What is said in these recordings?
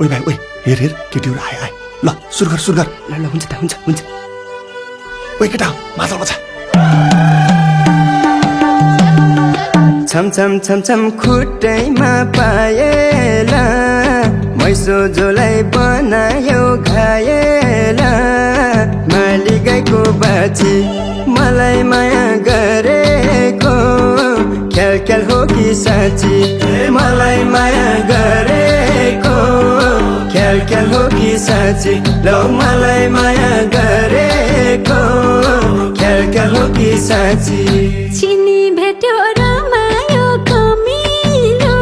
ओइ भाइ ओइ हेर हेर केटीहरू आए आए ल सुरु कर ल हुन्छ त हुन्छ ओइ केटा मादल बजा छम छम छम छम खुट्टैमा पाएला मैसो जोलाई बनायो घायला माली गाईको बाछी मलाई माया गरेको ख्याल ख्याल हो कि साँची मलाई माया गरेको ख्याल ख्याल हो कि साँची लौ मलाई माया गरेको ख्याल ख्याल हो कि साँची चिनी भेट्यो रमायो कमिलो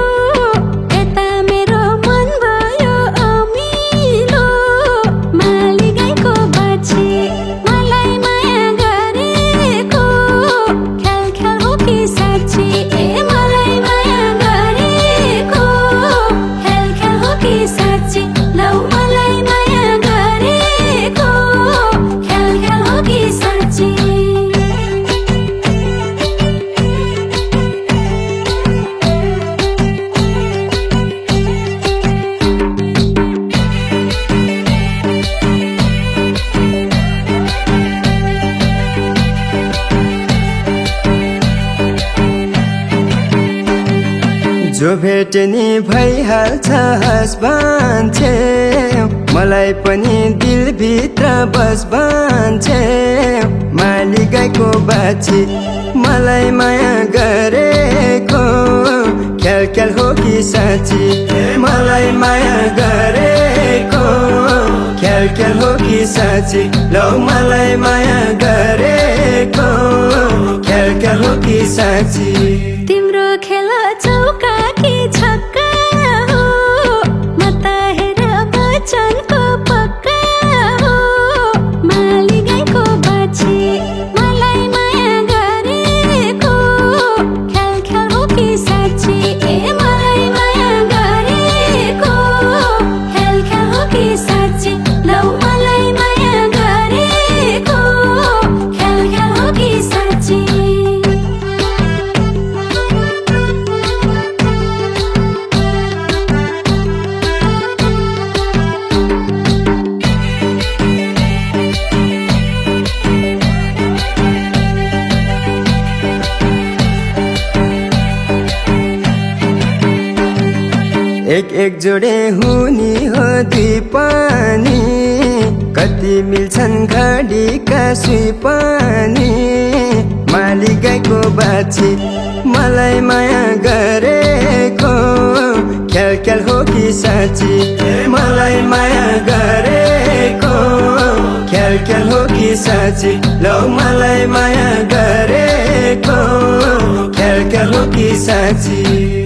यता मेरो मन भयो अमिलो माली गाईको बाछी मलाई माया गरेको ख्याल ख्याल हो कि साँची मलाई माया गरेको ख्याल ख्याल हो कि साँची लौ मलाई माया गरेको ख्याल ख्याल हो कि साँची जो भेटे नि भइहाल्छ हस्बान्छे मलाई पनि दिलभित्र बस बान्छे माली गाईको बाछी मलाई माया गरेको ख्याल ख्याल हो कि साँची मलाई माया गरेको ख्याल ख्याल हो कि साँची लौ मलाई माया गरेको ख्याल ख्याल हो कि साँची तिम्रो खेल चौका कि छक्का हो म त हेर बचनको पक्का हो माली गाईको बाछी मलाई माया गरेको ख्याल ख्याल हो कि साँची मलाई माया गरेको ख्याल ख्याल हो कि साँची लौ मलाई माया गरेको ख्याल ख्याल हो कि साँची एक एक जोडे हुनी हो दुई पानी कति मिल्छन् घडीका सुई पानी माली गाईको बाछी मलाई माया गरेको ख्याल ख्याल हो कि साँची मलाई माया गरेको ख्याल ख्याल हो कि साँची लौ मलाई माया गरेको ख्याल ख्याल हो कि साँची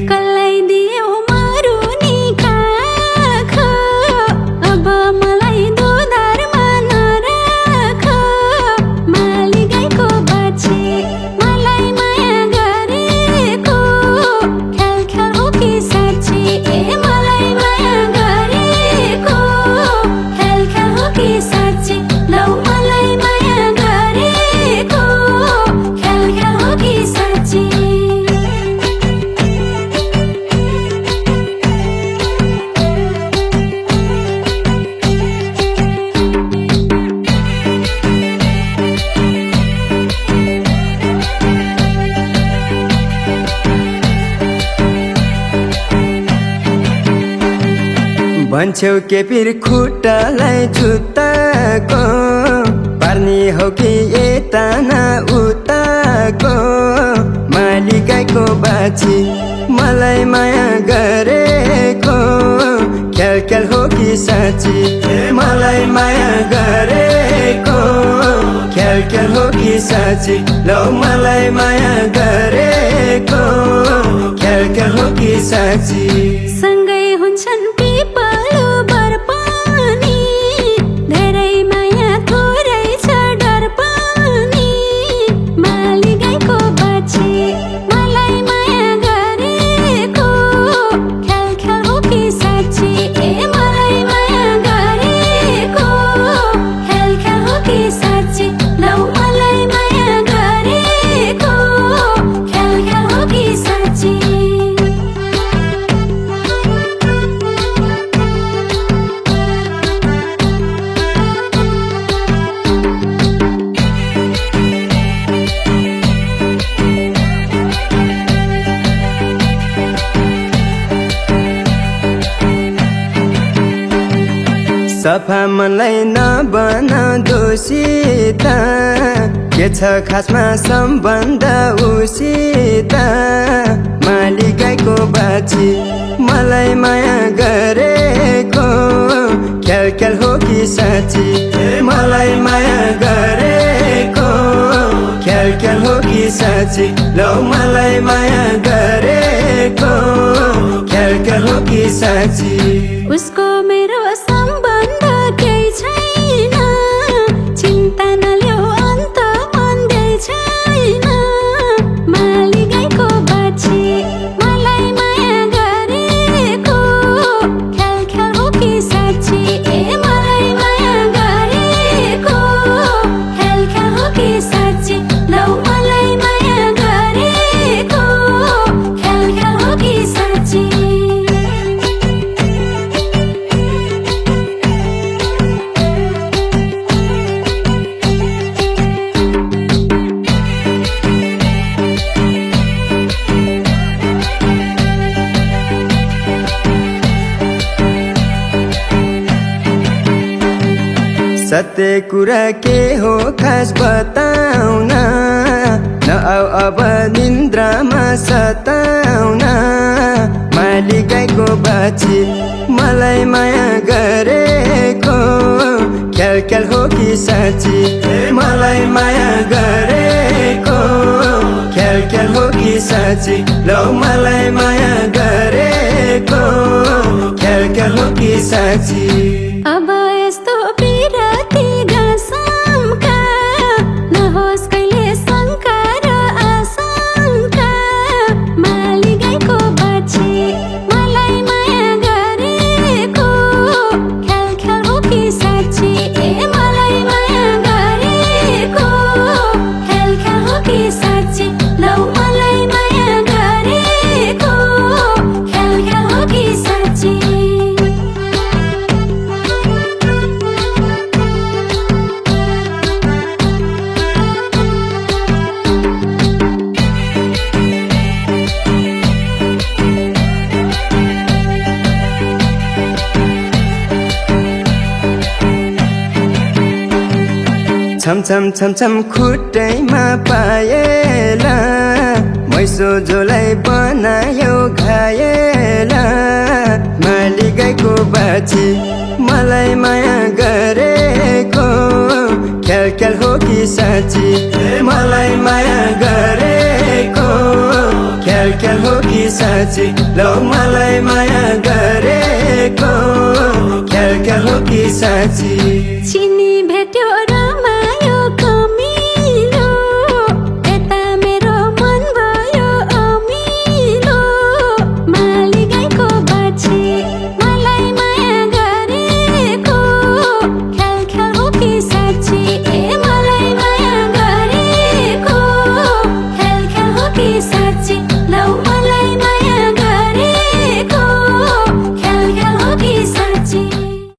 भन्छौ के पिर खुट्टालाई जुत्ताको पार्ने हो कि यता न उताको माली गाईको बाछी मलाई माया गरेको ख्याल ख्याल हो कि साँची मलाई माया गरेको ख्याल ख्याल हो कि साँची लौ मलाई माया गरेको ख्याल ख्याल हो कि साँची सँगै हुन्छन् पिपलो बरपानी धेरै माया थोरै छ डर पनि माली गाईको बाछी मलाई माया गरेको ख्याल ख्याल हो कि साँची मलाई माया गरेको ख्याल ख्याल हो कि साँची लौ मलाई माया गरेको ख्याल ख्याल हो कि साँची सफा मनलाई नबना दोषित के छ खासमा सम्बन्ध उसित माली गाईको बाछी मलाई माया गरेको ख्याल ख्याल हो कि साँची मलाई माया गरेको ख्याल ख्याल हो कि साँची लौ मलाई माया गरेको ख्याल ख्याल हो कि साँची उसको मेरो सम्बन्ध केही छैन चिन्ता नल्याउ अन्त भन्दै छैन माली गाईको बाछी मलाई माया गरेको ख्याल ख्याल हो कि साँच्ची मलाई माया गरेको ख्याल ख्याल हो कि साँच्ची लौ मलाई माया गरेको ख्याल ख्याल हो कि साँच्ची सत्य कुरा के हो खास बताउन नआउ अब निन्द्रामा सताउन माली गाईको बाछी मलाई माया गरेको ख्याल ख्याल हो कि साँची मलाई माया गरेको ख्याल ख्याल हो कि साँची लौ मलाई माया गरेको ख्याल ख्याल हो कि साँची अब यस्तो पिरती घाँसका नहोस् कहिले शङ्का र आशङ्का माली गाईको बाछी मलाई माया गरेको ख्याल ख्याल हो कि साँच्ची मलाई माया गरेको ख्याल ख्याल हो कि साँच्ची लौ मलाई माया गरेको ख्याल ख्याल हो कि साँच्ची छमछम छमछम खुट्टैमा पाएला मैसो जोलाई बनायो घायला माली गाईको बाछी मलाई माया गरेको ख्याल ख्याल हो कि साँची मलाई माया गरेको ख्याल ख्याल हो कि साँची लौ मलाई माया गरेको ख्याल ख्याल हो कि साँची